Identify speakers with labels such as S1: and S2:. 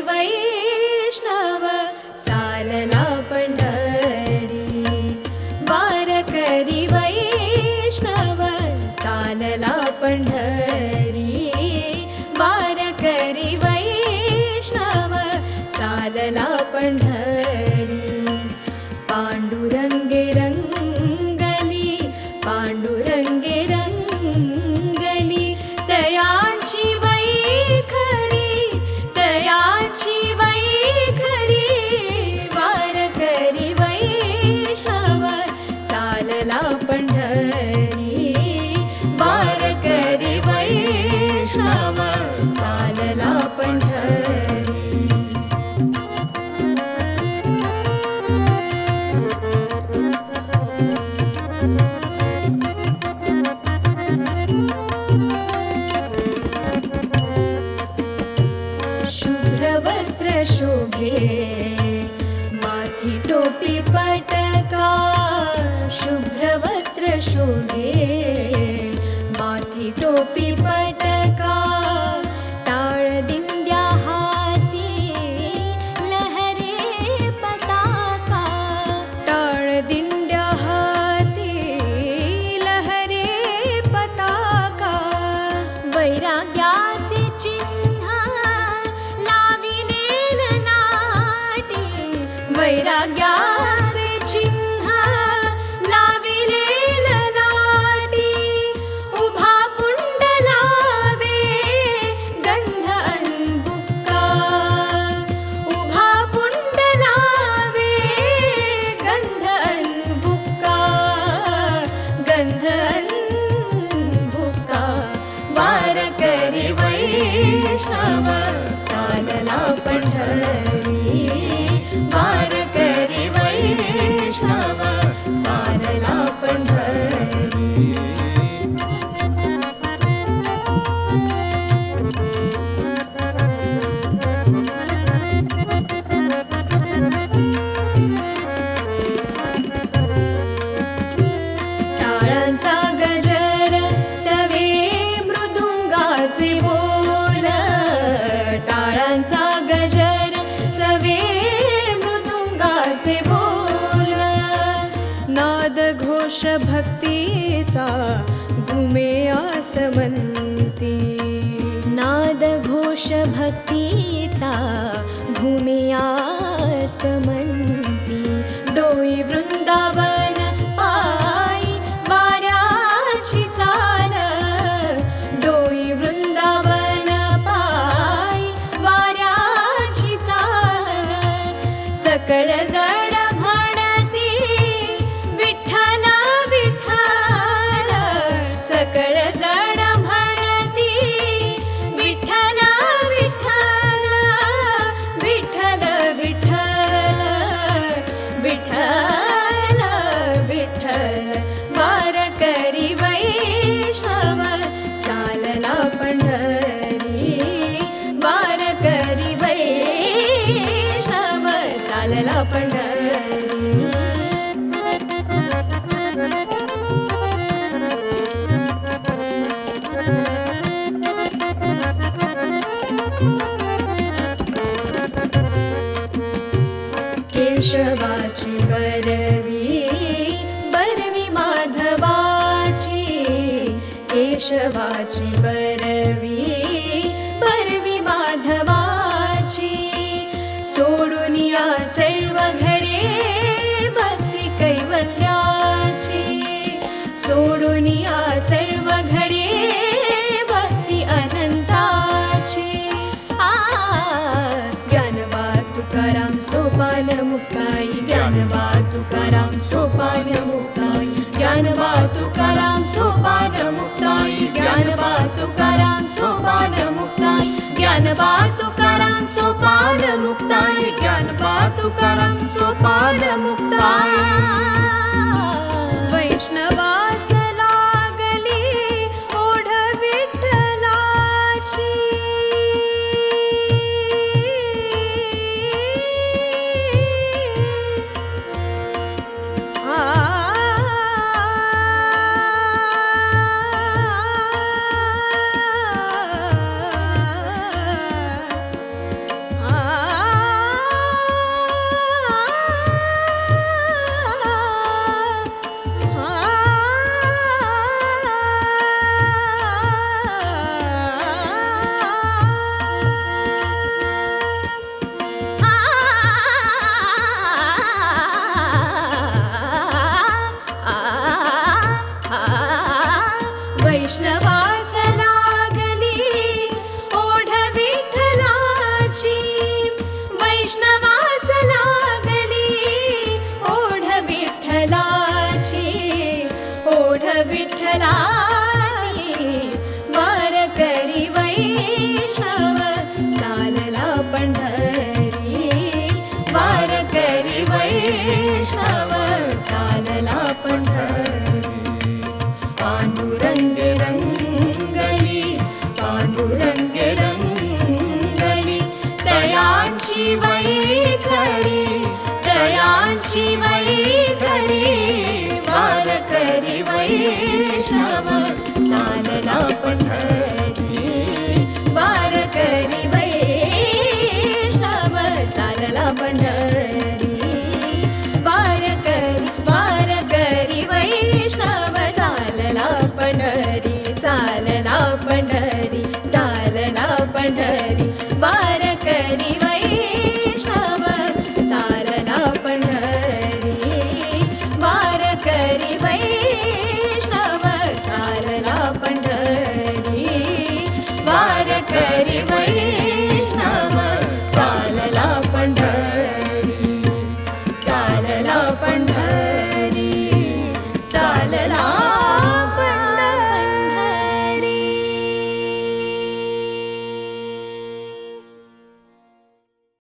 S1: वैष्णव चालला पंढरी. वारकरी वैष्णव चालला पंढरी. वारकरी वैष्णव चालला पंढरी. पांडुरंगे रंगली पांडुरंगे रंगली तयाची वैखरी तयाची वैखरी. वारकरी वैष्णव चालला पंढरी. वारकरी वैष्णव चालला पंढरी. शुभ्रवस्त्र शोभे माथी टोपी पटका. शुभ्रवस्त्र शोभे माथी टोपी पटका. टाळ दिंड्या हाती लहरे पताका. टाळ दिंड्या हाती लहरे पताका. वैराग्याचे चिन्ह वैराग्याचे चिन्ह लाविलेल नाटी. उभा पुंडलावे गंध अनबुक्का. उभा पुंडलावे गंध अनबुक्का. गंध अनबुक्का. वारकरी वैष्णव चालला पंढरी. वारकरी वैष्णव चालला पंढरी. टाळांचा गजर सवे मृदुंगाचे बोल. टाळांचा गजर सवे बोल. नाद घोष भक्तीचा घुमे आसमंती. नाद घोष भक्तीचा घुमे आसमंती. डोई वृंदावन पायी वाऱ्याची चाल. डोई वृंदावन पायी वाऱ्याची चाल. सकल जड म्हणती विठ्ठल विठ्ठल. सकल जड म्हणती विठ्ठल विठ्ठल. विठ्ठल विठ्ठल विठ्ठल विठ्ठल. वारकरी वैष्णव चालला पंढरी. वारकरी वैष्णव चालला पंढरी. केशवाची बरवी बरवी माधवाची. केशवाची बरवी बरवी माधवाची. सोडून या सर्व घडे भक्ती कैवल्याची. सोडून या सर्व घडे भक्ती अनंताची. ज्ञानवा तुकाराम सोपान मुक्ताई. ज्ञानवा तुकाराम सोपान मुक्ताई. ज्ञानवा तुकाराम सोपान मुक्ताई. ज्ञानवा तुकाराम सोपान मुक्ताई. ज्ञानवा तुकाराम सोपान मुक्ताई. ज्ञानवा तुकाराम सोपान मुक्ताई. वैष्णवास लागली ओढ विठ्ठलाची. आ पंढरपुरा